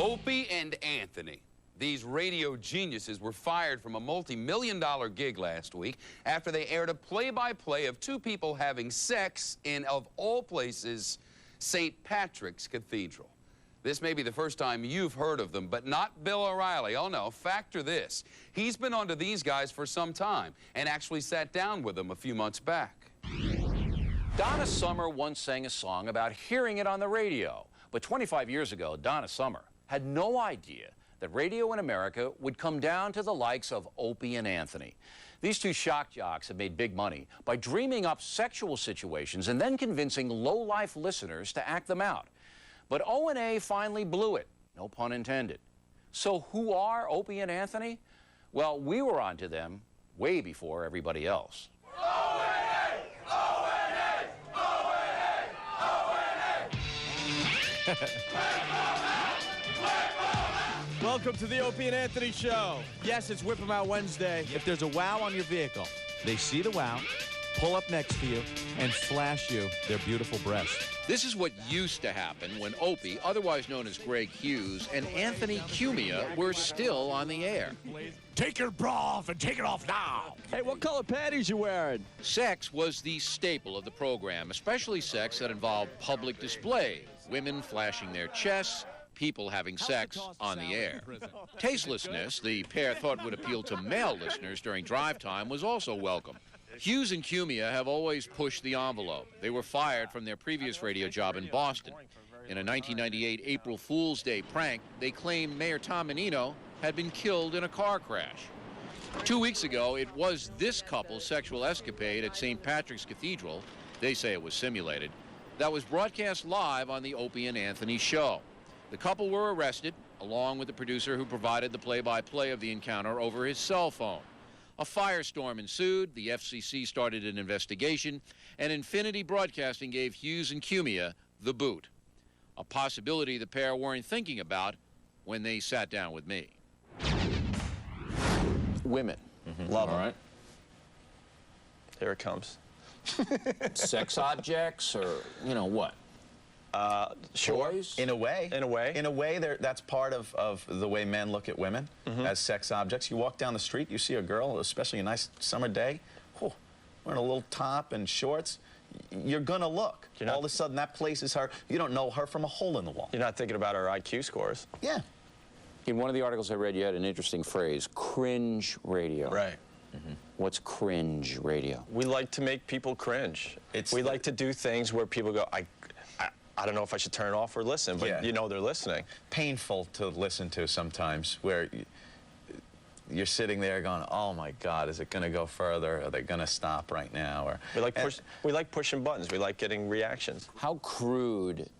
Opie and Anthony. These radio geniuses were fired from a multi-million-dollar gig last week after they aired a play-by-play of two people having sex in, of all places, St. Patrick's Cathedral. This may be the first time you've heard of them, but not Bill O'Reilly. Oh, no, factor this. He's been onto these guys for some time and actually sat down with them a few months back. Donna Summer once sang a song about hearing it on the radio. But 25 years ago, Donna Summer had no idea that radio in America would come down to the likes of Opie and Anthony. These two shock jocks have made big money by dreaming up sexual situations and then convincing low-life listeners to act them out. But O&A finally blew it, no pun intended. So who are Opie and Anthony? Well, we were onto them way before everybody else. O&A! O&A! O&A! O&A! Welcome to the Opie and Anthony Show. Yes, it's Whip 'em Out Wednesday. If there's a wow on your vehicle, they see the wow, pull up next to you, and flash you their beautiful breasts. This is what used to happen when Opie, otherwise known as Greg Hughes, and Anthony Cumia were still on the air. Take your bra off and take it off now. Hey, what color panties you wearing? Sex was the staple of the program, especially sex that involved public display, women flashing their chests, people having sex on the air. Tastelessness, the pair thought would appeal to male listeners during drive time, was also welcome. Hughes and Cumia have always pushed the envelope. They were fired from their previous radio job in Boston. In a 1998 April Fool's Day prank, they claimed Mayor Tom Menino had been killed in a car crash. 2 weeks ago, it was this couple's sexual escapade at St. Patrick's Cathedral, they say it was simulated, that was broadcast live on the Opie and Anthony Show. The couple were arrested, along with the producer who provided the play-by-play of the encounter over his cell phone. A firestorm ensued, the FCC started an investigation, and Infinity Broadcasting gave Hughes and Cumia the boot. A possibility the pair weren't thinking about when they sat down with me. Women. Love them. All right. Here it comes. Sex objects or, you know, what? Sure. Toys? In a way. In a way, that's part of the way men look at women as sex objects. You walk down the street, you see a girl, especially a nice summer day, wearing a little top and shorts, you're going to look. All of a sudden, that place is her. You don't know her from a hole in the wall. You're not thinking about her IQ scores. Yeah. In one of the articles I read, you had an interesting phrase, cringe radio. Right. What's cringe radio? We like to make people cringe. We like to do things where people go, I don't know if I should turn it off or listen, but you know they're listening. Painful to listen to sometimes, where you're sitting there going, oh my God, is it going to go further? Are they going to stop right now? Or we like pushing buttons. We like getting reactions. How crude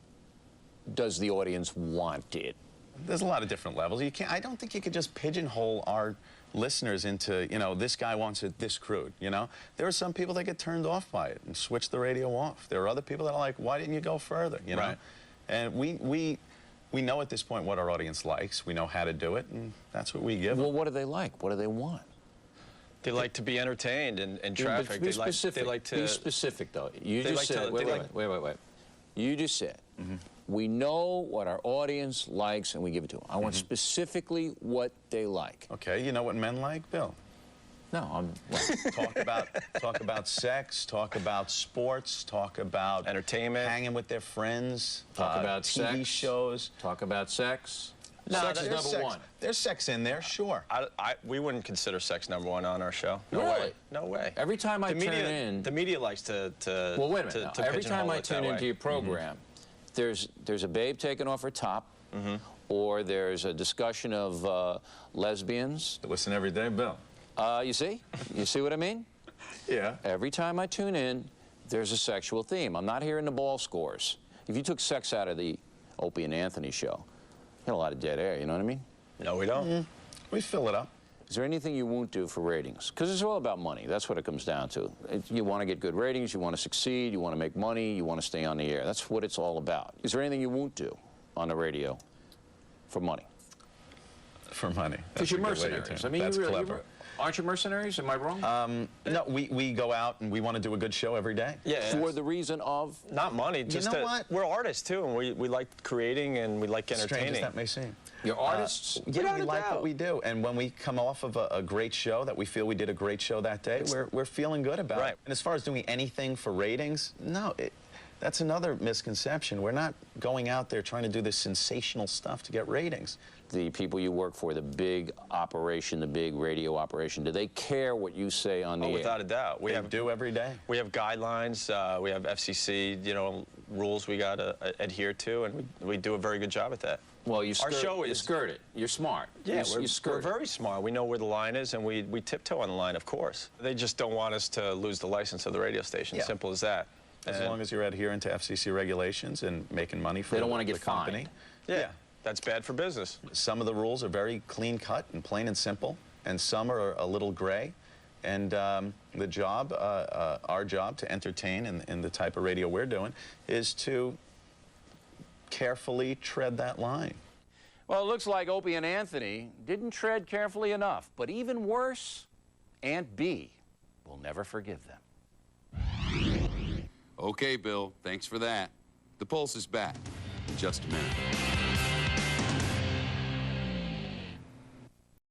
does the audience want it? There's a lot of different levels. I don't think you could just pigeonhole our listeners into, you know, this guy wants it this crude, you know? There are some people that get turned off by it and switch the radio off. There are other people that are like, why didn't you go further, you know? Right. And we know at this point what our audience likes. We know how to do it, and that's what we give them. Well, what do they like? What do they want? They like to be entertained in traffic. Be specific. They like to... Be specific, though. You just said... Wait. You just said... We know what our audience likes, and we give it to them. I want specifically what they like. Okay, you know what men like, Bill? No, I'm... Talk about sex, talk about sports, talk about... entertainment. Hanging with their friends. Talk about TV sex. shows. Talk about sex. No, sex is number one. There's sex in there, sure. We wouldn't consider sex number one on our show. No Really? way. No way. Every time I turn in... The media likes to well, wait a minute. to Every time I tune into way. your program, there's a babe taking off her top, or there's a discussion of lesbians. Listen every day, Bill. You see? You see what I mean? Yeah. Every time I tune in, there's a sexual theme. I'm not hearing the ball scores. If you took sex out of the Opie and Anthony show, you had a lot of dead air, you know what I mean? No, we don't. We fill it up. Is there anything you won't do for ratings? Because it's all about money. That's what it comes down to. You want to get good ratings, you want to succeed, you want to make money, you want to stay on the air. That's what it's all about. Is there anything you won't do on the radio for money? For money. Because you're mercenaries. I mean, that's clever. Aren't you mercenaries? Am I wrong? No, we go out and we want to do a good show every day. Yeah. For the reason of? Not money. Just know what? We're artists, too, and we like creating and we like entertaining. Strange as that may seem. You're artists? Yeah, we like what we do. And when we come off of a great show, that we feel we did a great show that day, we're feeling good about it. And as far as doing anything for ratings, no, that's another misconception. We're not going out there trying to do this sensational stuff to get ratings. The people you work for, the big operation, the big radio operation, do they care what you say on the air? Without a doubt. We do every day. We have guidelines. We have FCC, rules we got to adhere to, and we do a very good job at that. Well, you skirt, Our show is... You skirt it. You're smart. Yeah, you we're very smart. We know where the line is, and we tiptoe on the line, of course. They just don't want us to lose the license of the radio station. Yeah. Simple as that. As long as you're adhering to FCC regulations and making money for they don't want to get the company. fined. Yeah. That's bad for business. Some of the rules are very clean-cut and plain and simple, and some are a little gray. And the job, our job to entertain in the type of radio we're doing, is to carefully tread that line. Well, it looks like Opie and Anthony didn't tread carefully enough. But even worse, Aunt B will never forgive them. Okay, Bill, thanks for that. The Pulse is back in just a minute.